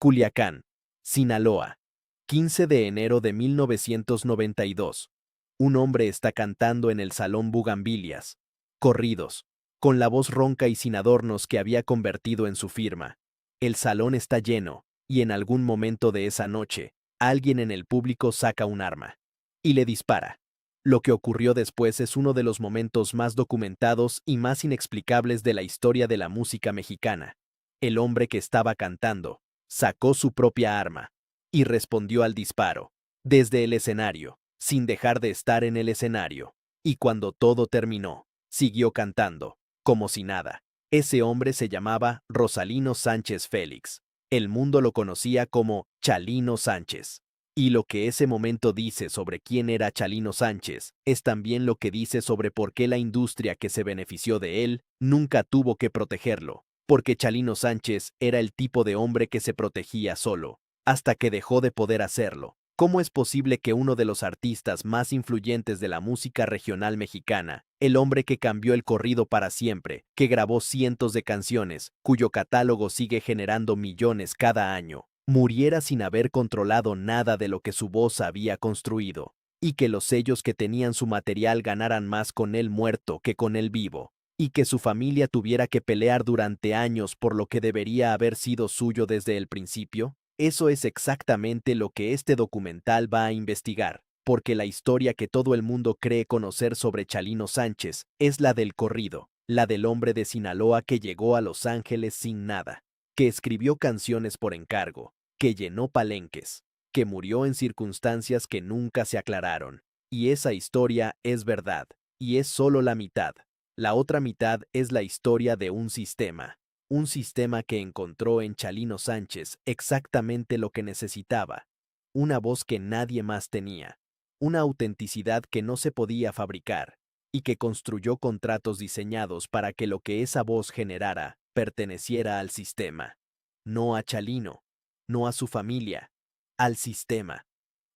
Culiacán, Sinaloa, 15 de enero de 1992. Un hombre está cantando en el Salón Bugambilias. Corridos, con la voz ronca y sin adornos que había convertido en su firma. El salón está lleno, y en algún momento de esa noche, alguien en el público saca un arma y le dispara. Lo que ocurrió después es uno de los momentos más documentados y más inexplicables de la historia de la música mexicana. El hombre que estaba cantando sacó su propia arma y respondió al disparo, desde el escenario, sin dejar de estar en el escenario. Y cuando todo terminó, siguió cantando, como si nada. Ese hombre se llamaba Rosalino Sánchez Félix. El mundo lo conocía como Chalino Sánchez. Y lo que ese momento dice sobre quién era Chalino Sánchez es también lo que dice sobre por qué la industria que se benefició de él nunca tuvo que protegerlo, porque Chalino Sánchez era el tipo de hombre que se protegía solo, hasta que dejó de poder hacerlo. ¿Cómo es posible que uno de los artistas más influyentes de la música regional mexicana, el hombre que cambió el corrido para siempre, que grabó cientos de canciones, cuyo catálogo sigue generando millones cada año, muriera sin haber controlado nada de lo que su voz había construido, y que los sellos que tenían su material ganaran más con él muerto que con él vivo, y que su familia tuviera que pelear durante años por lo que debería haber sido suyo desde el principio? Eso es exactamente lo que este documental va a investigar, porque la historia que todo el mundo cree conocer sobre Chalino Sánchez es la del corrido, la del hombre de Sinaloa que llegó a Los Ángeles sin nada, que escribió canciones por encargo, que llenó palenques, que murió en circunstancias que nunca se aclararon. Y esa historia es verdad, y es solo la mitad. La otra mitad es la historia de un sistema que encontró en Chalino Sánchez exactamente lo que necesitaba, una voz que nadie más tenía, una autenticidad que no se podía fabricar, y que construyó contratos diseñados para que lo que esa voz generara perteneciera al sistema, no a Chalino, no a su familia, al sistema.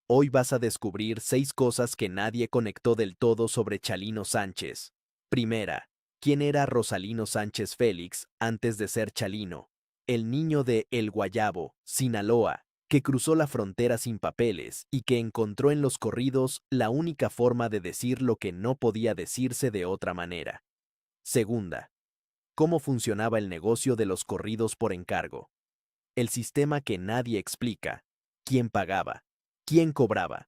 Hoy vas a descubrir 6 cosas que nadie conectó del todo sobre Chalino Sánchez. Primera, ¿quién era Rosalino Sánchez Félix antes de ser Chalino? El niño de El Guayabo, Sinaloa, que cruzó la frontera sin papeles y que encontró en los corridos la única forma de decir lo que no podía decirse de otra manera. Segunda, ¿cómo funcionaba el negocio de los corridos por encargo? El sistema que nadie explica. ¿Quién pagaba? ¿Quién cobraba?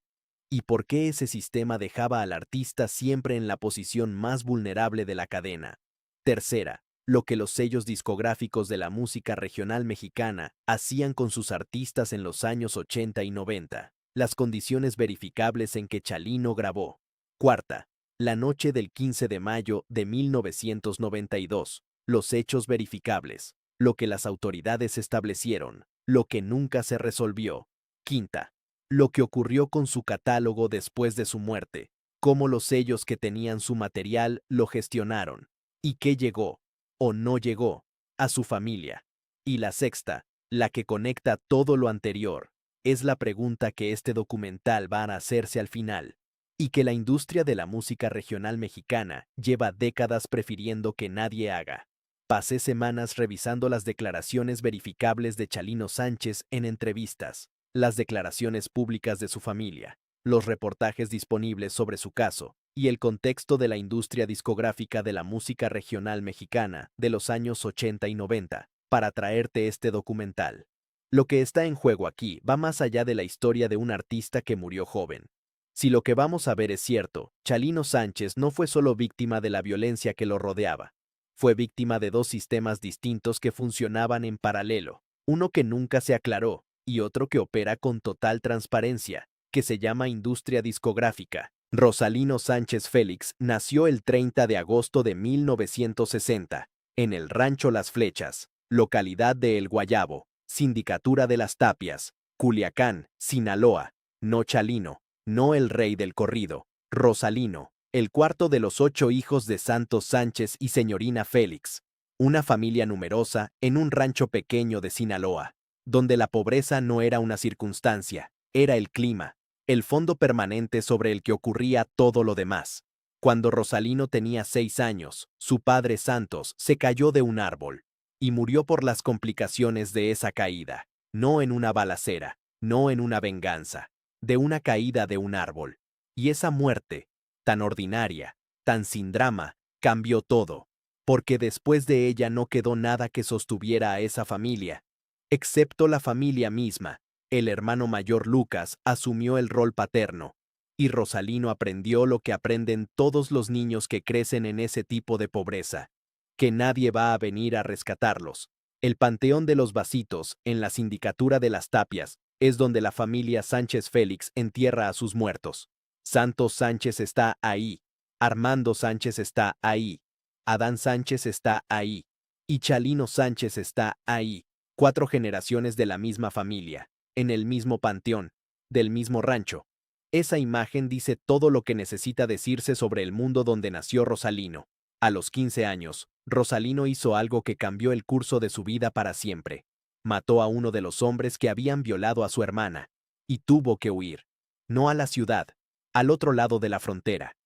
¿Y por qué ese sistema dejaba al artista siempre en la posición más vulnerable de la cadena? Tercera, lo que los sellos discográficos de la música regional mexicana hacían con sus artistas en los años 80 y 90. Las condiciones verificables en que Chalino grabó. Cuarta, la noche del 15 de mayo de 1992. Los hechos verificables, lo que las autoridades establecieron, lo que nunca se resolvió. Quinta, lo que ocurrió con su catálogo después de su muerte, cómo los sellos que tenían su material lo gestionaron, y qué llegó, o no llegó, a su familia. Y la sexta, la que conecta todo lo anterior, es la pregunta que este documental va a hacerse al final, y que la industria de la música regional mexicana lleva décadas prefiriendo que nadie haga. Pasé semanas revisando las declaraciones verificables de Chalino Sánchez en entrevistas, las declaraciones públicas de su familia, los reportajes disponibles sobre su caso y el contexto de la industria discográfica de la música regional mexicana de los años 80 y 90, para traerte este documental. Lo que está en juego aquí va más allá de la historia de un artista que murió joven. Si lo que vamos a ver es cierto, Chalino Sánchez no fue solo víctima de la violencia que lo rodeaba. Fue víctima de 2 sistemas distintos que funcionaban en paralelo, uno que nunca se aclaró y otro que opera con total transparencia, que se llama industria discográfica. Rosalino Sánchez Félix nació el 30 de agosto de 1960, en el Rancho Las Flechas, localidad de El Guayabo, Sindicatura de las Tapias, Culiacán, Sinaloa. No Chalino, no el rey del corrido, Rosalino, el cuarto de los 8 hijos de Santos Sánchez y señorina Félix, una familia numerosa en un rancho pequeño de Sinaloa, donde la pobreza no era una circunstancia, era el clima, el fondo permanente sobre el que ocurría todo lo demás. Cuando Rosalino tenía 6 años, su padre Santos se cayó de un árbol y murió por las complicaciones de esa caída. no en una balacera, no en una venganza, de una caída de un árbol. Y esa muerte, tan ordinaria, tan sin drama, cambió todo, porque después de ella no quedó nada que sostuviera a esa familia, excepto la familia misma. El hermano mayor Lucas asumió el rol paterno, y Rosalino aprendió lo que aprenden todos los niños que crecen en ese tipo de pobreza, que nadie va a venir a rescatarlos. El Panteón de los Vasitos, en la sindicatura de las Tapias, es donde la familia Sánchez Félix entierra a sus muertos. Santos Sánchez está ahí, Armando Sánchez está ahí, Adán Sánchez está ahí, y Chalino Sánchez está ahí. 4 generaciones de la misma familia, en el mismo panteón, del mismo rancho. Esa imagen dice todo lo que necesita decirse sobre el mundo donde nació Rosalino. A los 15 años, Rosalino hizo algo que cambió el curso de su vida para siempre. Mató a uno de los hombres que habían violado a su hermana, y tuvo que huir. No a la ciudad, al otro lado de la frontera.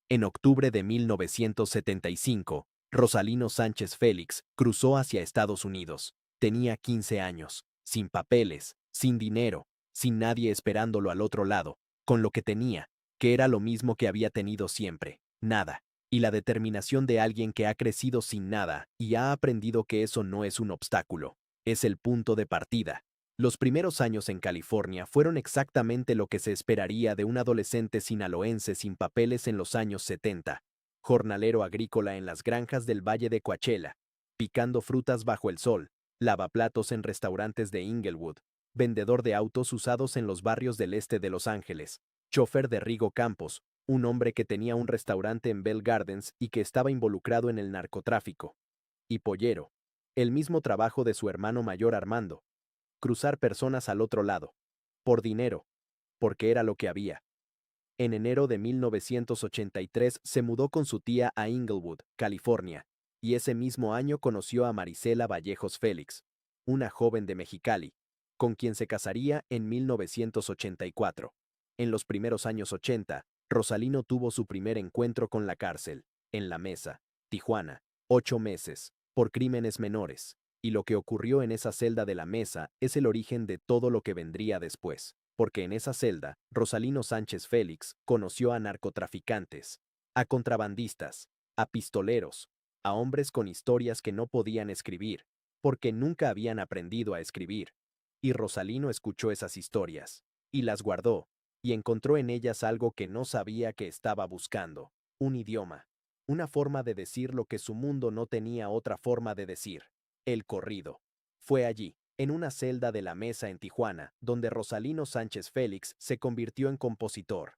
En octubre de 1975, Rosalino Sánchez Félix cruzó hacia Estados Unidos. Tenía 15 años, sin papeles, sin dinero, sin nadie esperándolo al otro lado, con lo que tenía, que era lo mismo que había tenido siempre, nada, y la determinación de alguien que ha crecido sin nada y ha aprendido que eso no es un obstáculo, es el punto de partida. Los primeros años en California fueron exactamente lo que se esperaría de un adolescente sinaloense sin papeles en los años 70, jornalero agrícola en las granjas del Valle de Coachella, picando frutas bajo el sol, lavaplatos en restaurantes de Inglewood, vendedor de autos usados en los barrios del este de Los Ángeles, chofer de Rigo Campos, un hombre que tenía un restaurante en Bell Gardens y que estaba involucrado en el narcotráfico, y pollero, el mismo trabajo de su hermano mayor Armando, cruzar personas al otro lado, por dinero, porque era lo que había. En enero de 1983 se mudó con su tía a Inglewood, California, y ese mismo año conoció a Marisela Vallejos Félix, una joven de Mexicali, con quien se casaría en 1984. En los primeros años 80, Rosalino tuvo su primer encuentro con la cárcel, en La Mesa, Tijuana, 8 meses, por crímenes menores, y lo que ocurrió en esa celda de La Mesa es el origen de todo lo que vendría después, porque en esa celda, Rosalino Sánchez Félix conoció a narcotraficantes, a contrabandistas, a pistoleros, a hombres con historias que no podían escribir, porque nunca habían aprendido a escribir. Y Rosalino escuchó esas historias, y las guardó, y encontró en ellas algo que no sabía que estaba buscando, un idioma, una forma de decir lo que su mundo no tenía otra forma de decir, el corrido. Fue allí, en una celda de La Mesa en Tijuana, donde Rosalino Sánchez Félix se convirtió en compositor.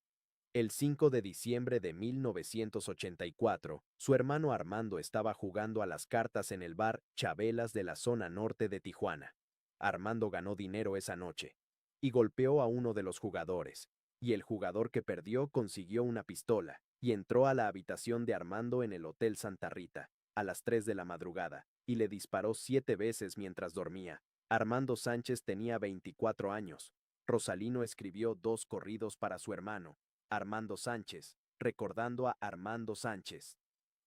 El 5 de diciembre de 1984, su hermano Armando estaba jugando a las cartas en el bar Chabelas de la zona norte de Tijuana. Armando ganó dinero esa noche y golpeó a uno de los jugadores, y el jugador que perdió consiguió una pistola y entró a la habitación de Armando en el Hotel Santa Rita, a las 3 de la madrugada, y le disparó 7 veces mientras dormía. Armando Sánchez tenía 24 años. Rosalino escribió 2 corridos para su hermano, Armando Sánchez, recordando a Armando Sánchez.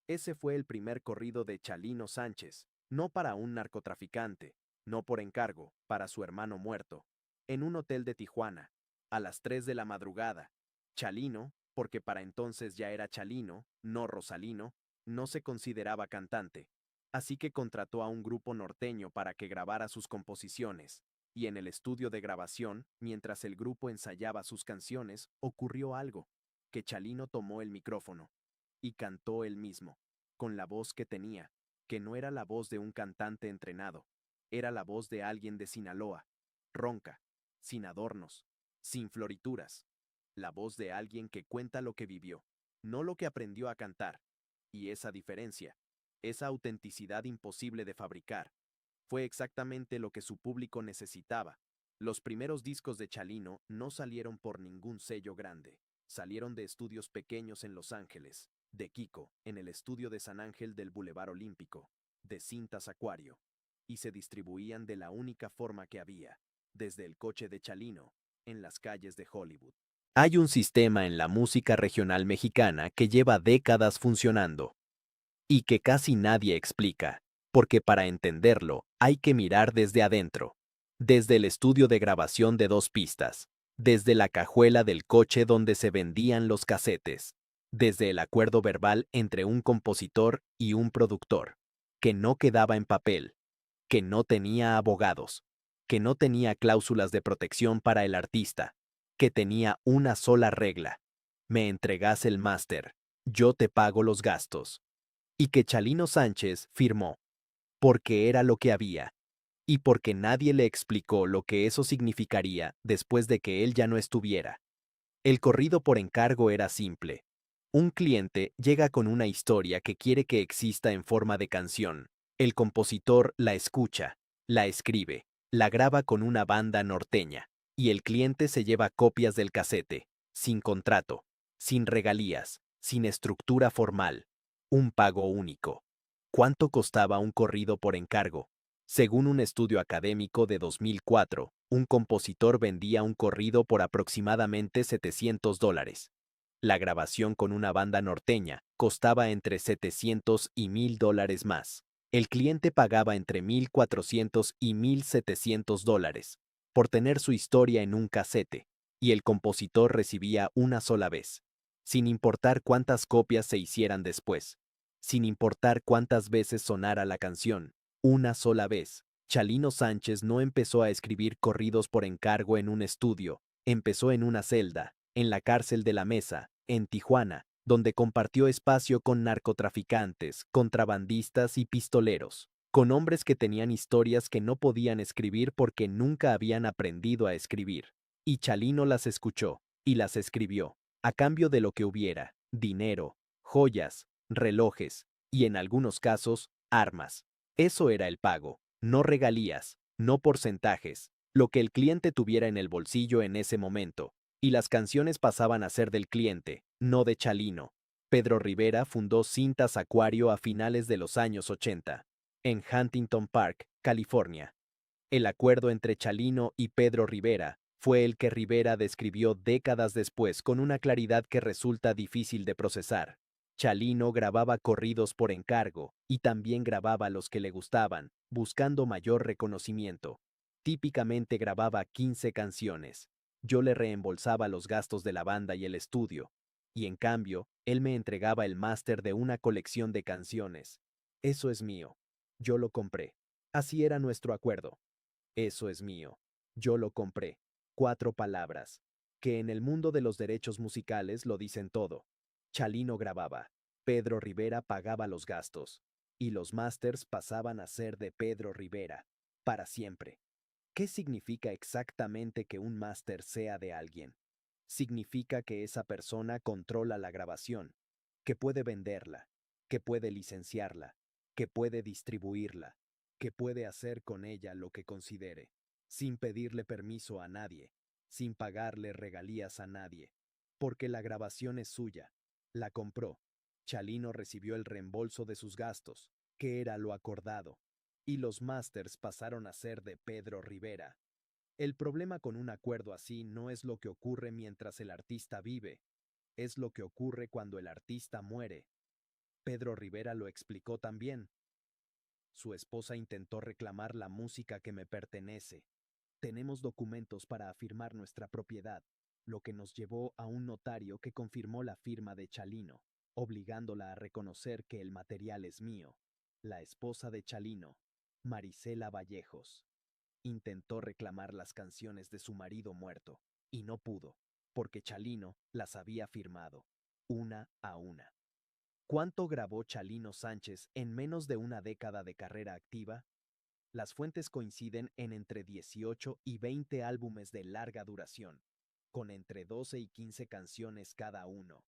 Ese fue el primer corrido de Chalino Sánchez, no para un narcotraficante, no por encargo, para su hermano muerto, en un hotel de Tijuana, a las 3 de la madrugada. Chalino, porque para entonces ya era Chalino, no Rosalino, no se consideraba cantante, así que contrató a un grupo norteño para que grabara sus composiciones, y en el estudio de grabación, mientras el grupo ensayaba sus canciones, ocurrió algo, que Chalino tomó el micrófono y cantó él mismo, con la voz que tenía, que no era la voz de un cantante entrenado, era la voz de alguien de Sinaloa, ronca, sin adornos, sin florituras, la voz de alguien que cuenta lo que vivió, no lo que aprendió a cantar, y esa diferencia, esa autenticidad imposible de fabricar, fue exactamente lo que su público necesitaba. Los primeros discos de Chalino no salieron por ningún sello grande, salieron de estudios pequeños en Los Ángeles, de Kiko, en el estudio de San Ángel del Boulevard Olímpico, de Cintas Acuario, y se distribuían de la única forma que había, desde el coche de Chalino, en las calles de Hollywood. Hay un sistema en la música regional mexicana que lleva décadas funcionando y que casi nadie explica, porque para entenderlo hay que mirar desde adentro. Desde el estudio de grabación de 2 pistas, desde la cajuela del coche donde se vendían los casetes, desde el acuerdo verbal entre un compositor y un productor, que no quedaba en papel, que no tenía abogados, que no tenía cláusulas de protección para el artista, que tenía una sola regla: me entregas el máster, yo te pago los gastos. Y que Chalino Sánchez firmó, porque era lo que había, y porque nadie le explicó lo que eso significaría después de que él ya no estuviera. El corrido por encargo era simple. Un cliente llega con una historia que quiere que exista en forma de canción. El compositor la escucha, la escribe, la graba con una banda norteña, y el cliente se lleva copias del casete, sin contrato, sin regalías, sin estructura formal, un pago único. ¿Cuánto costaba un corrido por encargo? Según un estudio académico de 2004, un compositor vendía un corrido por aproximadamente $700. La grabación con una banda norteña costaba entre 700 y $1,000 más. El cliente pagaba entre 1,400 y $1,700 por tener su historia en un casete, y el compositor recibía una sola vez, sin importar cuántas copias se hicieran después, sin importar cuántas veces sonara la canción, una sola vez. Chalino Sánchez no empezó a escribir corridos por encargo en un estudio, empezó en una celda, en la cárcel de la Mesa, en Tijuana, donde compartió espacio con narcotraficantes, contrabandistas y pistoleros, con hombres que tenían historias que no podían escribir porque nunca habían aprendido a escribir. Y Chalino las escuchó, y las escribió, a cambio de lo que hubiera: dinero, joyas, relojes, y en algunos casos, armas. Eso era el pago, no regalías, no porcentajes, lo que el cliente tuviera en el bolsillo en ese momento. Y las canciones pasaban a ser del cliente, no de Chalino. Pedro Rivera fundó Cintas Acuario a finales de los años 80, en Huntington Park, California. El acuerdo entre Chalino y Pedro Rivera fue el que Rivera describió décadas después con una claridad que resulta difícil de procesar. Chalino grababa corridos por encargo y también grababa los que le gustaban, buscando mayor reconocimiento. Típicamente grababa 15 canciones. Yo le reembolsaba los gastos de la banda y el estudio, y en cambio, él me entregaba el máster de una colección de canciones. Eso es mío. Yo lo compré. Así era nuestro acuerdo. Eso es mío. Yo lo compré. 4 palabras, que en el mundo de los derechos musicales lo dicen todo. Chalino grababa, Pedro Rivera pagaba los gastos, y los másters pasaban a ser de Pedro Rivera, para siempre. ¿Qué significa exactamente que un máster sea de alguien? Significa que esa persona controla la grabación, que puede venderla, que puede licenciarla, que puede distribuirla, que puede hacer con ella lo que considere, sin pedirle permiso a nadie, sin pagarle regalías a nadie, porque la grabación es suya. La compró. Chalino recibió el reembolso de sus gastos, que era lo acordado, y los másters pasaron a ser de Pedro Rivera. El problema con un acuerdo así no es lo que ocurre mientras el artista vive, es lo que ocurre cuando el artista muere. Pedro Rivera lo explicó también. Su esposa intentó reclamar la música que me pertenece. Tenemos documentos para afirmar nuestra propiedad, lo que nos llevó a un notario que confirmó la firma de Chalino, obligándola a reconocer que el material es mío. La esposa de Chalino, Marisela Vallejos, intentó reclamar las canciones de su marido muerto, y no pudo, porque Chalino las había firmado, una a una. ¿Cuánto grabó Chalino Sánchez en menos de una década de carrera activa? Las fuentes coinciden en entre 18 y 20 álbumes de larga duración, con entre 12 y 15 canciones cada uno,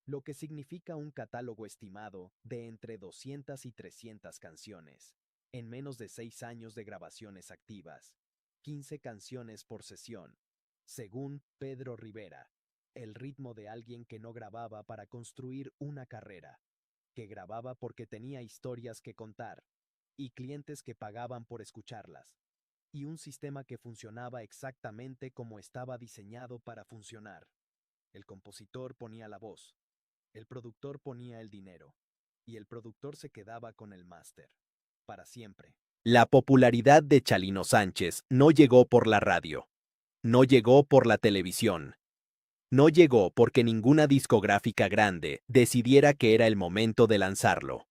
lo que significa un catálogo estimado de entre 200 y 300 canciones, en menos de 6 años de grabaciones activas, 15 canciones por sesión, según Pedro Rivera, el ritmo de alguien que no grababa para construir una carrera, que grababa porque tenía historias que contar, y clientes que pagaban por escucharlas, y un sistema que funcionaba exactamente como estaba diseñado para funcionar. El compositor ponía la voz, el productor ponía el dinero, y el productor se quedaba con el máster, para siempre. La popularidad de Chalino Sánchez no llegó por la radio, no llegó por la televisión, no llegó porque ninguna discográfica grande decidiera que era el momento de lanzarlo.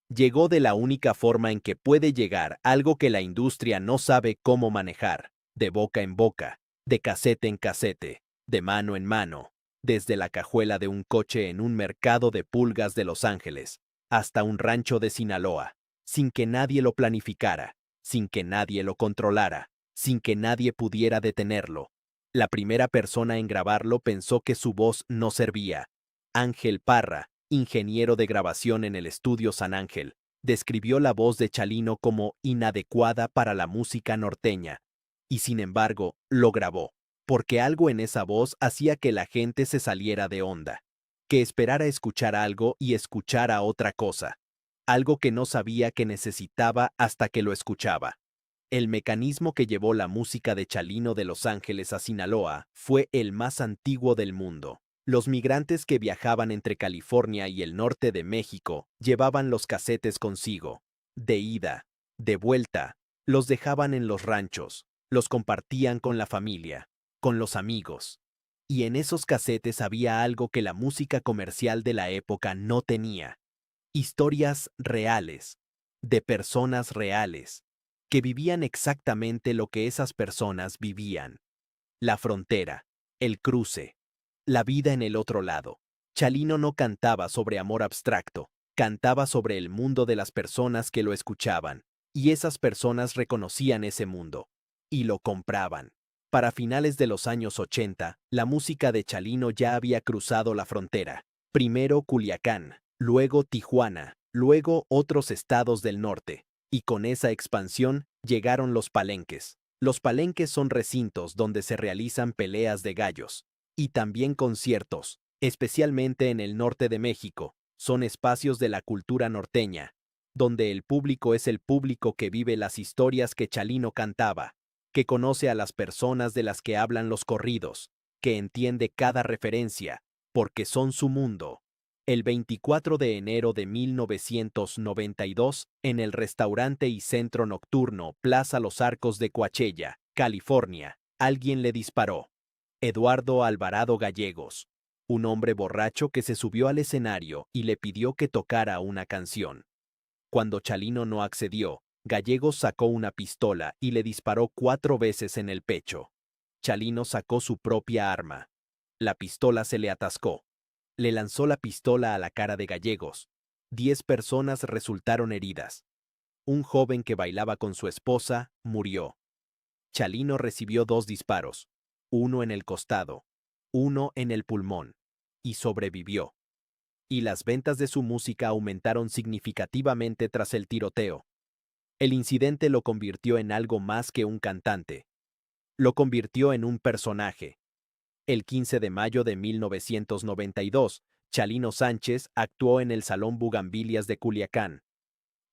Llegó de la única forma en que puede llegar algo que la industria no sabe cómo manejar, de boca en boca, de casete en casete, de mano en mano, desde la cajuela de un coche en un mercado de pulgas de Los Ángeles, hasta un rancho de Sinaloa, sin que nadie lo planificara, sin que nadie lo controlara, sin que nadie pudiera detenerlo. La primera persona en grabarlo pensó que su voz no servía. Ángel Parra, ingeniero de grabación en el estudio San Ángel, describió la voz de Chalino como inadecuada para la música norteña, y sin embargo, lo grabó, porque algo en esa voz hacía que la gente se saliera de onda, que esperara escuchar algo y escuchara otra cosa, algo que no sabía que necesitaba hasta que lo escuchaba. El mecanismo que llevó la música de Chalino de Los Ángeles a Sinaloa fue el más antiguo del mundo. Los migrantes que viajaban entre California y el norte de México llevaban los casetes consigo. De ida, de vuelta, los dejaban en los ranchos, los compartían con la familia, con los amigos. Y en esos casetes había algo que la música comercial de la época no tenía. Historias reales, de personas reales, que vivían exactamente lo que esas personas vivían. La frontera, el cruce, la vida en el otro lado. Chalino no cantaba sobre amor abstracto, cantaba sobre el mundo de las personas que lo escuchaban, y esas personas reconocían ese mundo, y lo compraban. Para finales de los años 80, la música de Chalino ya había cruzado la frontera. Primero Culiacán, luego Tijuana, luego otros estados del norte, y con esa expansión llegaron los palenques. Los palenques son recintos donde se realizan peleas de gallos, y también conciertos, especialmente en el norte de México, son espacios de la cultura norteña, donde el público es el público que vive las historias que Chalino cantaba, que conoce a las personas de las que hablan los corridos, que entiende cada referencia, porque son su mundo. El 24 de enero de 1992, en el restaurante y centro nocturno Plaza Los Arcos de Coachella, California, alguien le disparó. Eduardo Alvarado Gallegos, un hombre borracho que se subió al escenario y le pidió que tocara una canción. Cuando Chalino no accedió, Gallegos sacó una pistola y le disparó 4 veces en el pecho. Chalino sacó su propia arma. La pistola se le atascó. Le lanzó la pistola a la cara de Gallegos. 10 personas resultaron heridas. Un joven que bailaba con su esposa murió. Chalino recibió 2 disparos, uno en el costado, uno en el pulmón, y sobrevivió. Y las ventas de su música aumentaron significativamente tras el tiroteo. El incidente lo convirtió en algo más que un cantante. Lo convirtió en un personaje. El 15 de mayo de 1992, Chalino Sánchez actuó en el Salón Bugambilias de Culiacán.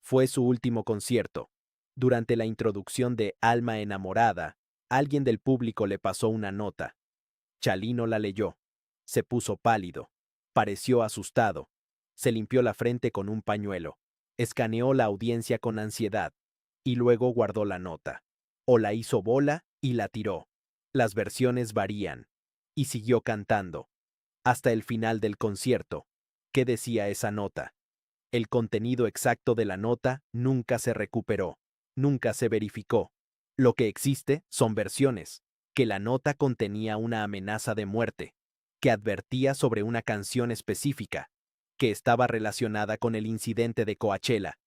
Fue su último concierto. Durante la introducción de Alma enamorada, alguien del público le pasó una nota. Chalino la leyó. Se puso pálido. Pareció asustado. Se limpió la frente con un pañuelo. Escaneó la audiencia con ansiedad. Y luego guardó la nota. O la hizo bola y la tiró. Las versiones varían. Y siguió cantando. Hasta el final del concierto. ¿Qué decía esa nota? El contenido exacto de la nota nunca se recuperó. Nunca se verificó. Lo que existe son versiones. Que la nota contenía una amenaza de muerte. Que advertía sobre una canción específica. Que estaba relacionada con el incidente de Coachella.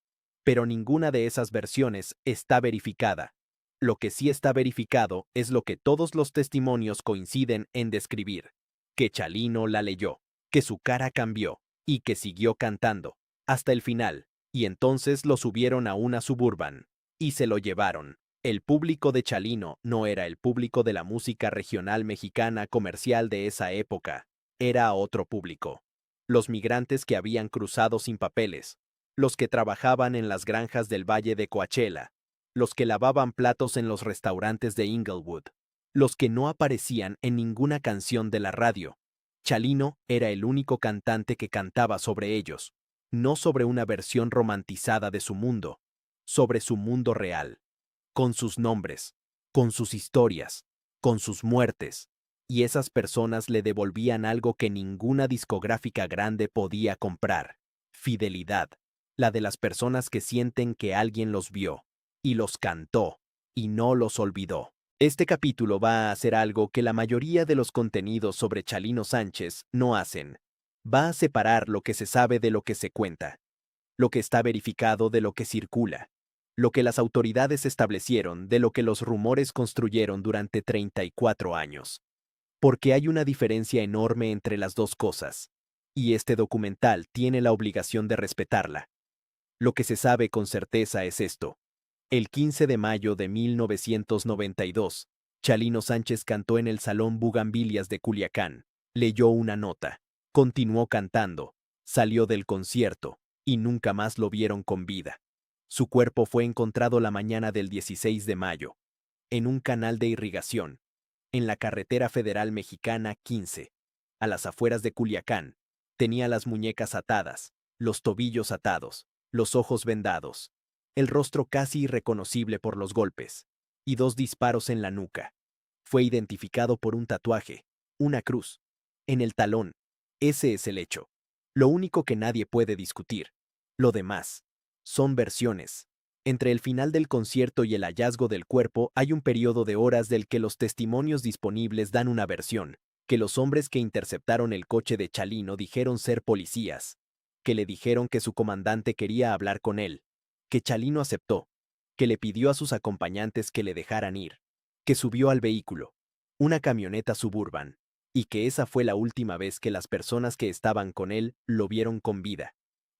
Pero ninguna de esas versiones está verificada. Lo que sí está verificado es lo que todos los testimonios coinciden en describir. Que Chalino la leyó, que su cara cambió, y que siguió cantando, hasta el final, y entonces lo subieron a una Suburban, y se lo llevaron. El público de Chalino no era el público de la música regional mexicana comercial de esa época, era otro público. Los migrantes que habían cruzado sin papeles, los que trabajaban en las granjas del Valle de Coachella, los que lavaban platos en los restaurantes de Inglewood, los que no aparecían en ninguna canción de la radio. Chalino era el único cantante que cantaba sobre ellos, no sobre una versión romantizada de su mundo. sobre su mundo real, con sus nombres, con sus historias, con sus muertes, y esas personas le devolvían algo que ninguna discográfica grande podía comprar: fidelidad, la de las personas que sienten que alguien los vio, y los cantó, y no los olvidó. Este capítulo va a hacer algo que la mayoría de los contenidos sobre Chalino Sánchez no hacen. Va a separar lo que se sabe de lo que se cuenta, lo que está verificado de lo que circula, lo que las autoridades establecieron de lo que los rumores construyeron durante 34 años. Porque hay una diferencia enorme entre las dos cosas, y este documental tiene la obligación de respetarla. Lo que se sabe con certeza es esto: el 15 de mayo de 1992, Chalino Sánchez cantó en el Salón Bugambilias de Culiacán, leyó una nota, continuó cantando, salió del concierto, y nunca más lo vieron con vida. Su cuerpo fue encontrado la mañana del 16 de mayo, en un canal de irrigación, en la carretera federal mexicana 15, a las afueras de Culiacán. Tenía las muñecas atadas, los tobillos atados, los ojos vendados, el rostro casi irreconocible por los golpes, y 2 disparos en la nuca. Fue identificado por un tatuaje, una cruz, en el talón. Ese es el hecho. Lo único que nadie puede discutir. Lo demás son versiones. Entre el final del concierto y el hallazgo del cuerpo hay un periodo de horas del que los testimonios disponibles dan una versión: que los hombres que interceptaron el coche de Chalino dijeron ser policías, que le dijeron que su comandante quería hablar con él, que Chalino aceptó, que le pidió a sus acompañantes que le dejaran ir, que subió al vehículo, una camioneta Suburban, y que esa fue la última vez que las personas que estaban con él lo vieron con vida.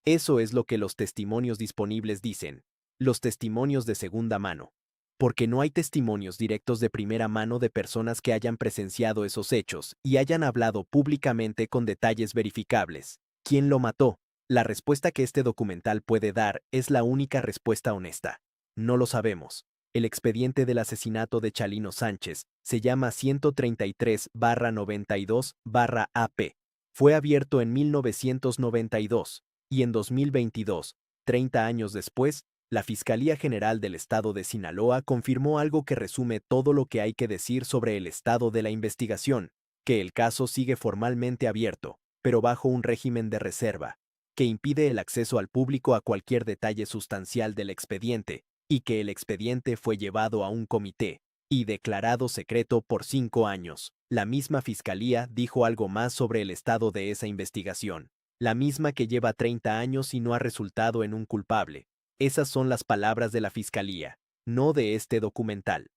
Eso es lo que los testimonios disponibles dicen, los testimonios de segunda mano, porque no hay testimonios directos de primera mano de personas que hayan presenciado esos hechos y hayan hablado públicamente con detalles verificables. ¿Quién lo mató? La respuesta que este documental puede dar es la única respuesta honesta. No lo sabemos. El expediente del asesinato de Chalino Sánchez se llama 133-92-AP. Fue abierto en 1992 y en 2022, 30 años después, la Fiscalía General del Estado de Sinaloa confirmó algo que resume todo lo que hay que decir sobre el estado de la investigación: que el caso sigue formalmente abierto, pero bajo un régimen de reserva, que impide el acceso al público a cualquier detalle sustancial del expediente, y que el expediente fue llevado a un comité y declarado secreto por 5 años. La misma Fiscalía dijo algo más sobre el estado de esa investigación, la misma que lleva 30 años y no ha resultado en un culpable. Esas son las palabras de la Fiscalía, no de este documental.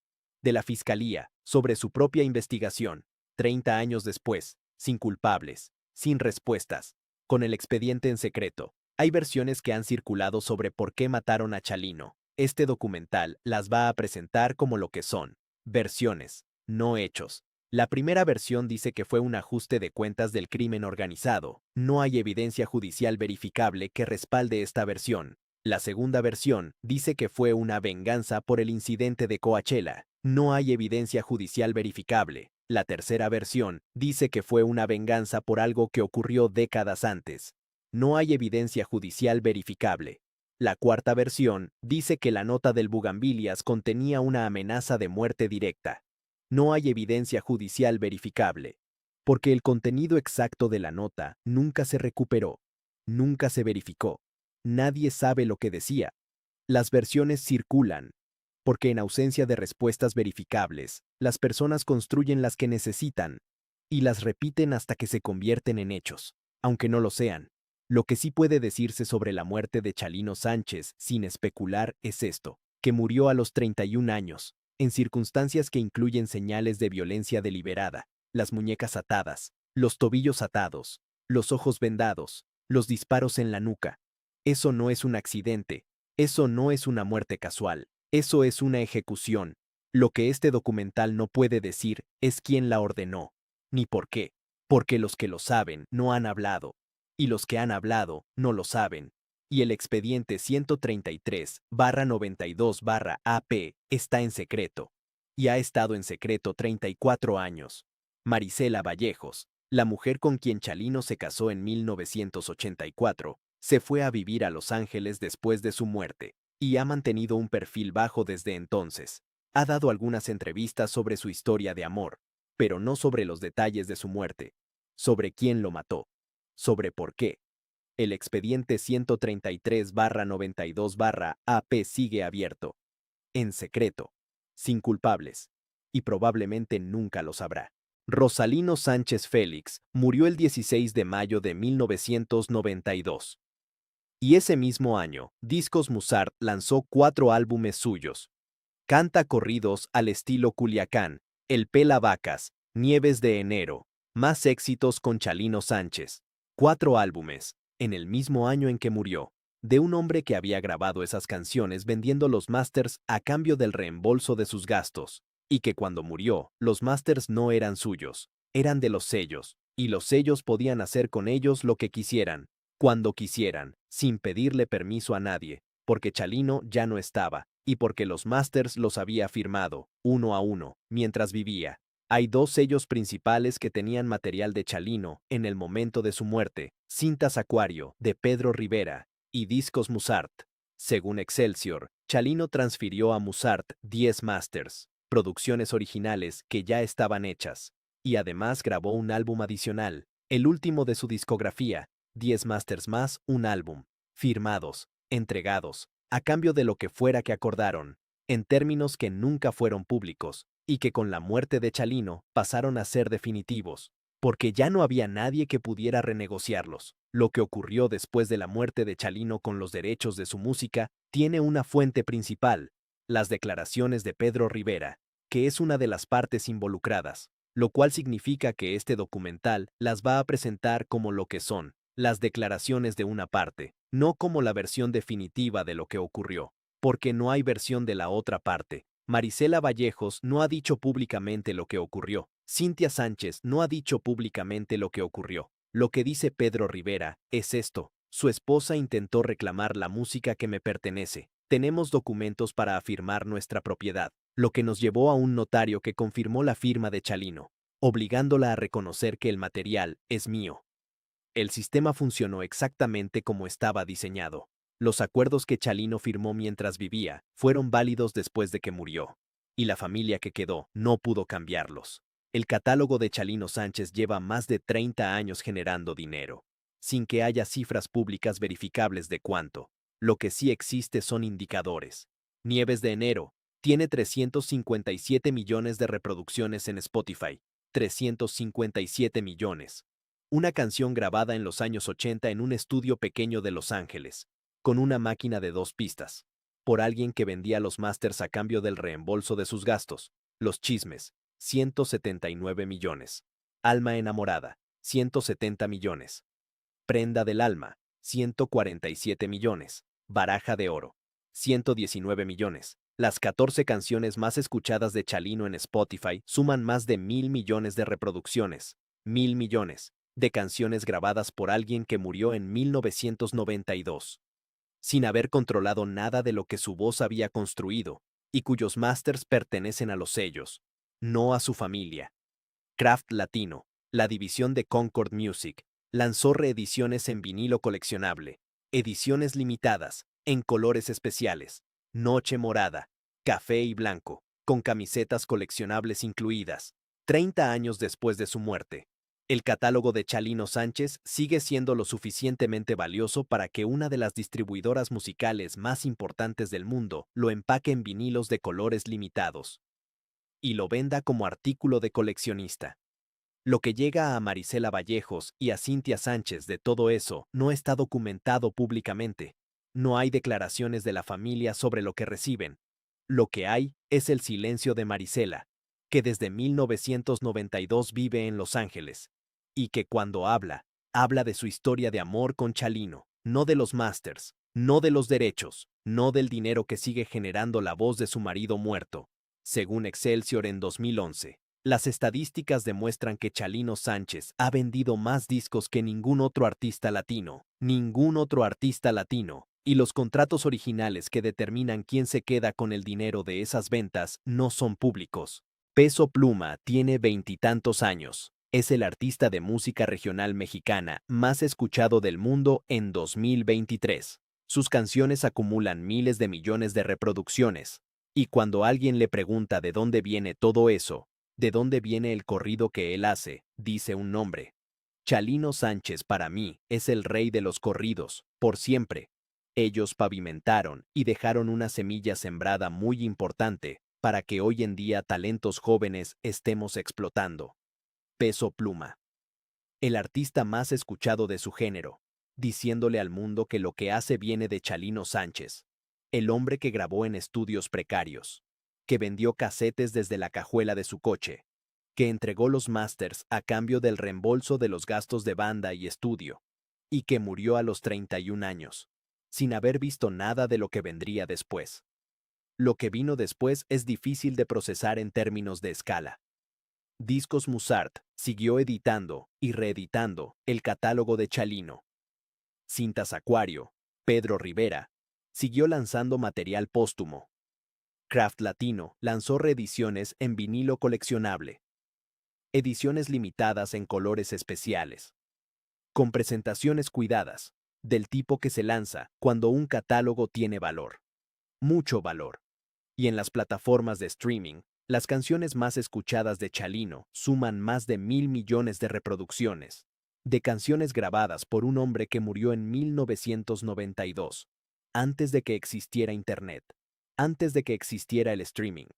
De la Fiscalía, sobre su propia investigación, 30 años después, sin culpables, sin respuestas, con el expediente en secreto. Hay versiones que han circulado sobre por qué mataron a Chalino. Este documental las va a presentar como lo que son: versiones, no hechos. La primera versión dice que fue un ajuste de cuentas del crimen organizado. No hay evidencia judicial verificable que respalde esta versión. La segunda versión dice que fue una venganza por el incidente de Coachella. No hay evidencia judicial verificable. La tercera versión dice que fue una venganza por algo que ocurrió décadas antes. No hay evidencia judicial verificable. La cuarta versión dice que la nota del Bugambilias contenía una amenaza de muerte directa. No hay evidencia judicial verificable, porque el contenido exacto de la nota nunca se recuperó, nunca se verificó. Nadie sabe lo que decía. Las versiones circulan, porque en ausencia de respuestas verificables, las personas construyen las que necesitan y las repiten hasta que se convierten en hechos, aunque no lo sean. Lo que sí puede decirse sobre la muerte de Chalino Sánchez, sin especular, es esto: que murió a los 31 años, en circunstancias que incluyen señales de violencia deliberada, las muñecas atadas, los tobillos atados, los ojos vendados, los disparos en la nuca. Eso no es un accidente, eso no es una muerte casual, eso es una ejecución. Lo que este documental no puede decir es quién la ordenó, ni por qué, porque los que lo saben no han hablado, y los que han hablado no lo saben. Y el expediente 133-92-AP está en secreto, y ha estado en secreto 34 años. Marisela Vallejos, la mujer con quien Chalino se casó en 1984, se fue a vivir a Los Ángeles después de su muerte. y ha mantenido un perfil bajo desde entonces. Ha dado algunas entrevistas sobre su historia de amor, pero no sobre los detalles de su muerte, sobre quién lo mató, sobre por qué. El expediente 133-92-AP sigue abierto, en secreto, sin culpables, y probablemente nunca lo sabrá. Rosalino Sánchez Félix murió el 16 de mayo de 1992. Y ese mismo año, Discos Musart lanzó 4 álbumes suyos. Canta corridos al estilo Culiacán, El Pela Vacas, Nieves de Enero, más éxitos con Chalino Sánchez. 4 álbumes, en el mismo año en que murió, de un hombre que había grabado esas canciones vendiendo los masters a cambio del reembolso de sus gastos, y que cuando murió, los masters no eran suyos, eran de los sellos, y los sellos podían hacer con ellos lo que quisieran, cuando quisieran, sin pedirle permiso a nadie, porque Chalino ya no estaba, y porque los masters los había firmado, uno a uno, mientras vivía. Hay 2 sellos principales que tenían material de Chalino en el momento de su muerte, Cintas Acuario, de Pedro Rivera, y Discos Musart. Según Excelsior, Chalino transfirió a Musart 10 masters, producciones originales que ya estaban hechas, y además grabó un álbum adicional, el último de su discografía, 10 masters más un álbum, firmados, entregados, a cambio de lo que fuera que acordaron, en términos que nunca fueron públicos, y que con la muerte de Chalino pasaron a ser definitivos, porque ya no había nadie que pudiera renegociarlos. Lo que ocurrió después de la muerte de Chalino con los derechos de su música tiene una fuente principal, las declaraciones de Pedro Rivera, que es una de las partes involucradas, lo cual significa que este documental las va a presentar como lo que son, las declaraciones de una parte, no como la versión definitiva de lo que ocurrió, porque no hay versión de la otra parte. Marisela Vallejos no ha dicho públicamente lo que ocurrió. Cintia Sánchez no ha dicho públicamente lo que ocurrió. Lo que dice Pedro Rivera es esto. Su esposa intentó reclamar la música que me pertenece. Tenemos documentos para afirmar nuestra propiedad, lo que nos llevó a un notario que confirmó la firma de Chalino, obligándola a reconocer que el material es mío. El sistema funcionó exactamente como estaba diseñado. Los acuerdos que Chalino firmó mientras vivía fueron válidos después de que murió, y la familia que quedó no pudo cambiarlos. El catálogo de Chalino Sánchez lleva más de 30 años generando dinero, sin que haya cifras públicas verificables de cuánto. Lo que sí existe son indicadores. Nieves de Enero tiene 357 millones de reproducciones en Spotify. 357 millones. Una canción grabada en los años 80 en un estudio pequeño de Los Ángeles, con una máquina de 2 pistas, por alguien que vendía los masters a cambio del reembolso de sus gastos. Los Chismes, 179 millones. Alma enamorada, 170 millones. Prenda del alma, 147 millones. Baraja de oro, 119 millones. Las 14 canciones más escuchadas de Chalino en Spotify suman más de 1.000 millones de reproducciones. 1.000 millones de canciones grabadas por alguien que murió en 1992, sin haber controlado nada de lo que su voz había construido, y cuyos masters pertenecen a los sellos, no a su familia. Kraft Latino, la división de Concord Music, lanzó reediciones en vinilo coleccionable, ediciones limitadas, en colores especiales, noche morada, café y blanco, con camisetas coleccionables incluidas, 30 años después de su muerte. El catálogo de Chalino Sánchez sigue siendo lo suficientemente valioso para que una de las distribuidoras musicales más importantes del mundo lo empaque en vinilos de colores limitados y lo venda como artículo de coleccionista. Lo que llega a Marisela Vallejos y a Cintia Sánchez de todo eso no está documentado públicamente. No hay declaraciones de la familia sobre lo que reciben. Lo que hay es el silencio de Marisela, que desde 1992 vive en Los Ángeles, y que cuando habla, habla de su historia de amor con Chalino, no de los masters, no de los derechos, no del dinero que sigue generando la voz de su marido muerto. Según Excelsior en 2011, las estadísticas demuestran que Chalino Sánchez ha vendido más discos que ningún otro artista latino, y los contratos originales que determinan quién se queda con el dinero de esas ventas no son públicos. Peso Pluma tiene 20 años. Es el artista de música regional mexicana más escuchado del mundo en 2023. Sus canciones acumulan miles de millones de reproducciones. Y cuando alguien le pregunta de dónde viene todo eso, de dónde viene el corrido que él hace, dice un nombre. Chalino Sánchez para mí es el rey de los corridos, por siempre. Ellos pavimentaron y dejaron una semilla sembrada muy importante para que hoy en día talentos jóvenes estemos explotando. Peso Pluma. El artista más escuchado de su género, diciéndole al mundo que lo que hace viene de Chalino Sánchez, el hombre que grabó en estudios precarios, que vendió casetes desde la cajuela de su coche, que entregó los masters a cambio del reembolso de los gastos de banda y estudio, y que murió a los 31 años, sin haber visto nada de lo que vendría después. Lo que vino después es difícil de procesar en términos de escala. Discos Musart siguió editando y reeditando el catálogo de Chalino. Cintas Acuario, Pedro Rivera, siguió lanzando material póstumo. Craft Latino lanzó reediciones en vinilo coleccionable. Ediciones limitadas en colores especiales. Con presentaciones cuidadas, del tipo que se lanza cuando un catálogo tiene valor. Mucho valor. Y en las plataformas de streaming, las canciones más escuchadas de Chalino suman más de 1.000 millones de reproducciones, de canciones grabadas por un hombre que murió en 1992, antes de que existiera Internet, antes de que existiera el streaming,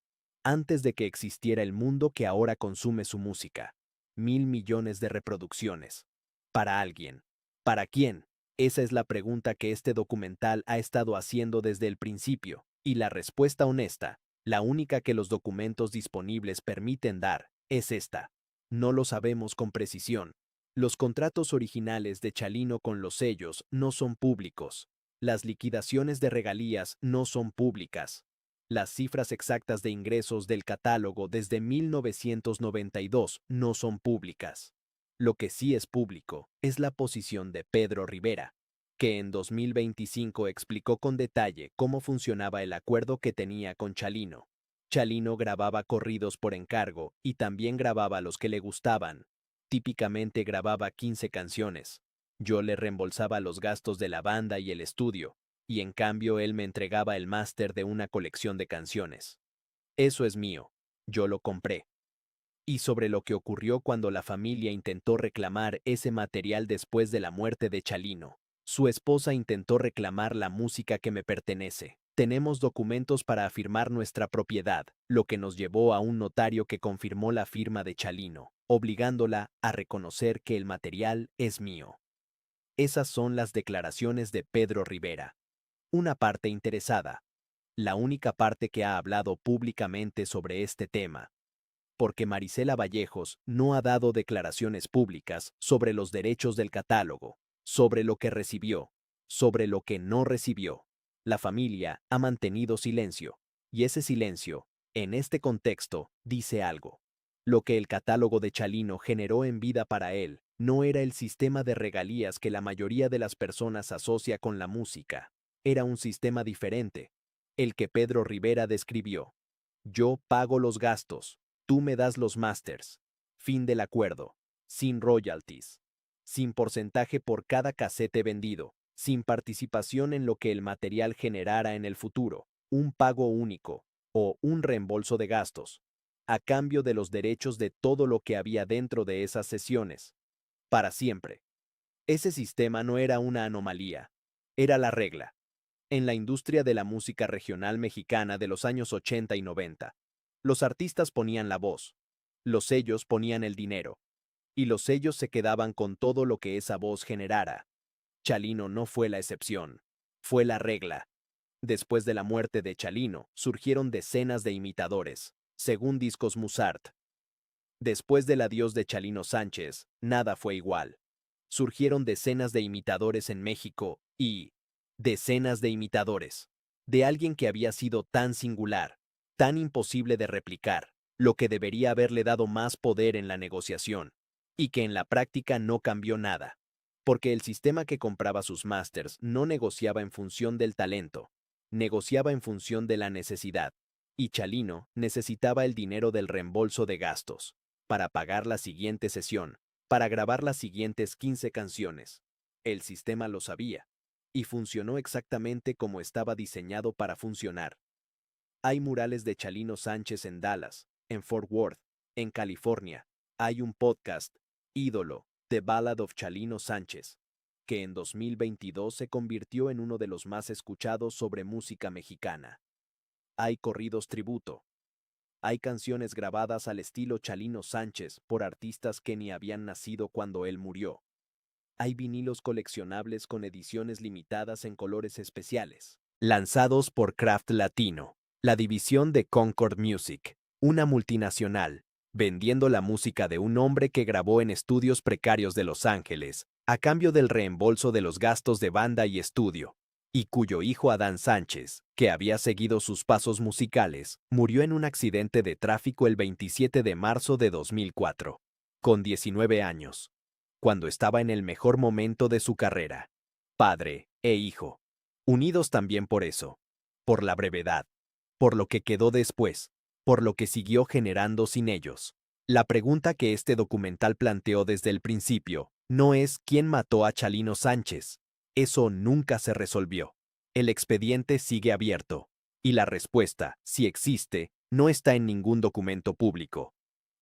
antes de que existiera el mundo que ahora consume su música. 1.000 millones de reproducciones. ¿Para alguien? ¿Para quién? Esa es la pregunta que este documental ha estado haciendo desde el principio, y la respuesta honesta, la única que los documentos disponibles permiten dar, es esta. No lo sabemos con precisión. Los contratos originales de Chalino con los sellos no son públicos. Las liquidaciones de regalías no son públicas. Las cifras exactas de ingresos del catálogo desde 1992 no son públicas. Lo que sí es público es la posición de Pedro Rivera, que en 2025 explicó con detalle cómo funcionaba el acuerdo que tenía con Chalino. Chalino grababa corridos por encargo y también grababa los que le gustaban. Típicamente grababa 15 canciones. Yo le reembolsaba los gastos de la banda y el estudio, y en cambio él me entregaba el máster de una colección de canciones. Eso es mío. Yo lo compré. Y sobre lo que ocurrió cuando la familia intentó reclamar ese material después de la muerte de Chalino. Su esposa intentó reclamar la música que me pertenece. Tenemos documentos para afirmar nuestra propiedad, lo que nos llevó a un notario que confirmó la firma de Chalino, obligándola a reconocer que el material es mío. Esas son las declaraciones de Pedro Rivera. Una parte interesada. La única parte que ha hablado públicamente sobre este tema. Porque Marisela Vallejos no ha dado declaraciones públicas sobre los derechos del catálogo, sobre lo que recibió, sobre lo que no recibió. La familia ha mantenido silencio, y ese silencio, en este contexto, dice algo. Lo que el catálogo de Chalino generó en vida para él no era el sistema de regalías que la mayoría de las personas asocia con la música. Era un sistema diferente, el que Pedro Rivera describió. Yo pago los gastos. Tú me das los masters. Fin del acuerdo. Sin royalties. Sin porcentaje por cada casete vendido. Sin participación en lo que el material generara en el futuro. Un pago único. O un reembolso de gastos. A cambio de los derechos de todo lo que había dentro de esas sesiones. Para siempre. Ese sistema no era una anomalía. Era la regla. En la industria de la música regional mexicana de los años 80 y 90. Los artistas ponían la voz, los sellos ponían el dinero, y los sellos se quedaban con todo lo que esa voz generara. Chalino no fue la excepción, fue la regla. Después de la muerte de Chalino, surgieron decenas de imitadores, según Discos Musart. Después del adiós de Chalino Sánchez, nada fue igual. Surgieron decenas de imitadores en México y decenas de imitadores, de alguien que había sido tan singular, tan imposible de replicar, lo que debería haberle dado más poder en la negociación, y que en la práctica no cambió nada, porque el sistema que compraba sus masters no negociaba en función del talento, negociaba en función de la necesidad, y Chalino necesitaba el dinero del reembolso de gastos, para pagar la siguiente sesión, para grabar las siguientes 15 canciones. El sistema lo sabía. y funcionó exactamente como estaba diseñado para funcionar. Hay murales de Chalino Sánchez en Dallas, en Fort Worth, en California. Hay un podcast, Ídolo, The Ballad of Chalino Sánchez, que en 2022 se convirtió en uno de los más escuchados sobre música mexicana. Hay corridos tributo. Hay canciones grabadas al estilo Chalino Sánchez por artistas que ni habían nacido cuando él murió. Hay vinilos coleccionables con ediciones limitadas en colores especiales, lanzados por Craft Latino, la división de Concord Music, una multinacional, vendiendo la música de un hombre que grabó en estudios precarios de Los Ángeles, a cambio del reembolso de los gastos de banda y estudio, y cuyo hijo Adán Sánchez, que había seguido sus pasos musicales, murió en un accidente de tráfico el 27 de marzo de 2004, con 19 años, cuando estaba en el mejor momento de su carrera. Padre e hijo, unidos también por eso, por la brevedad, por lo que quedó después, por lo que siguió generando sin ellos. La pregunta que este documental planteó desde el principio no es quién mató a Chalino Sánchez. Eso nunca se resolvió. El expediente sigue abierto, y la respuesta, si existe, no está en ningún documento público.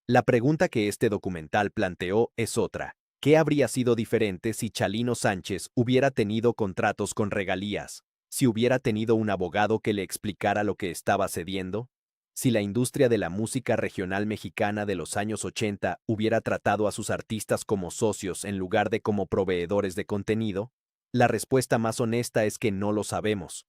La pregunta que este documental planteó es otra. ¿Qué habría sido diferente si Chalino Sánchez hubiera tenido contratos con regalías? ¿Si hubiera tenido un abogado que le explicara lo que estaba cediendo? ¿Si la industria de la música regional mexicana de los años 80 hubiera tratado a sus artistas como socios en lugar de como proveedores de contenido? La respuesta más honesta es que no lo sabemos,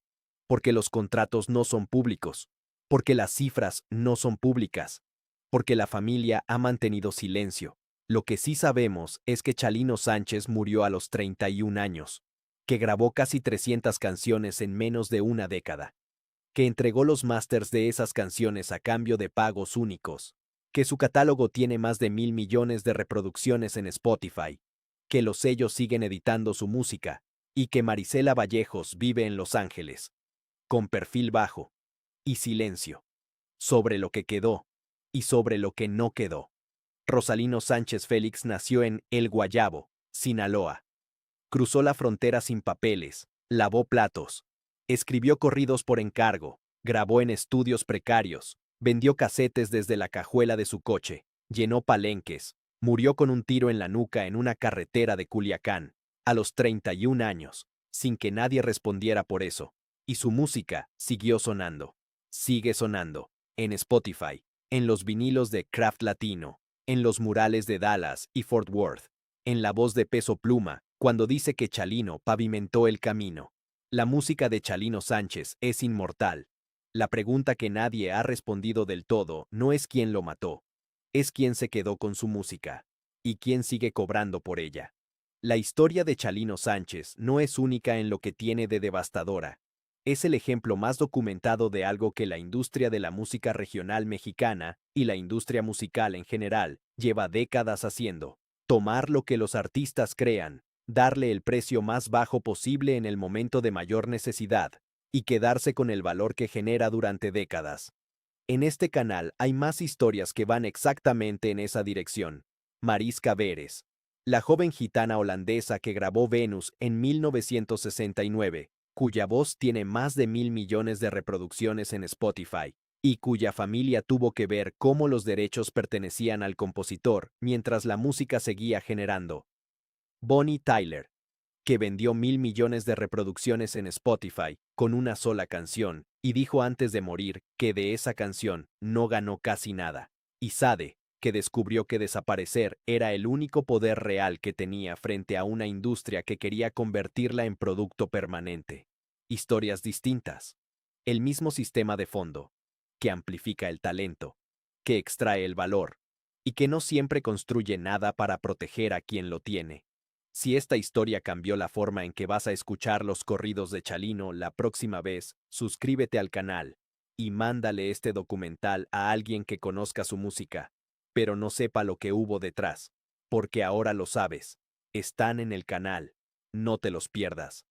porque los contratos no son públicos, porque las cifras no son públicas, porque la familia ha mantenido silencio. Lo que sí sabemos es que Chalino Sánchez murió a los 31 años, que grabó casi 300 canciones en menos de una década, que entregó los másters de esas canciones a cambio de pagos únicos, que su catálogo tiene más de 1.000 millones de reproducciones en Spotify, que los sellos siguen editando su música, y que Marisela Vallejos vive en Los Ángeles, con perfil bajo y silencio, sobre lo que quedó y sobre lo que no quedó. Rosalino Sánchez Félix nació en El Guayabo, Sinaloa. Cruzó la frontera sin papeles, lavó platos, escribió corridos por encargo, grabó en estudios precarios, vendió casetes desde la cajuela de su coche, llenó palenques, murió con un tiro en la nuca en una carretera de Culiacán, a los 31 años, sin que nadie respondiera por eso, y su música siguió sonando. Sigue sonando, en Spotify, en los vinilos de Craft Latino, en los murales de Dallas y Fort Worth, en la voz de Peso Pluma, cuando dice que Chalino pavimentó el camino. La música de Chalino Sánchez es inmortal. La pregunta que nadie ha respondido del todo no es quién lo mató, es quién se quedó con su música, y quién sigue cobrando por ella. La historia de Chalino Sánchez no es única en lo que tiene de devastadora. Es el ejemplo más documentado de algo que la industria de la música regional mexicana y la industria musical en general lleva décadas haciendo. Tomar lo que los artistas crean, darle el precio más bajo posible en el momento de mayor necesidad, y quedarse con el valor que genera durante décadas. En este canal hay más historias que van exactamente en esa dirección. Mariska Veres, la joven gitana holandesa que grabó Venus en 1969, cuya voz tiene más de 1.000 millones de reproducciones en Spotify, y cuya familia tuvo que ver cómo los derechos pertenecían al compositor mientras la música seguía generando. Bonnie Tyler, que vendió 1.000 millones de reproducciones en Spotify con una sola canción, y dijo antes de morir que de esa canción no ganó casi nada. Y Sade, que descubrió que desaparecer era el único poder real que tenía frente a una industria que quería convertirla en producto permanente. Historias distintas. El mismo sistema de fondo, que amplifica el talento, que extrae el valor, y que no siempre construye nada para proteger a quien lo tiene. Si esta historia cambió la forma en que vas a escuchar los corridos de Chalino la próxima vez, suscríbete al canal y mándale este documental a alguien que conozca su música, pero no sepa lo que hubo detrás, porque ahora lo sabes. Están en el canal. No te los pierdas.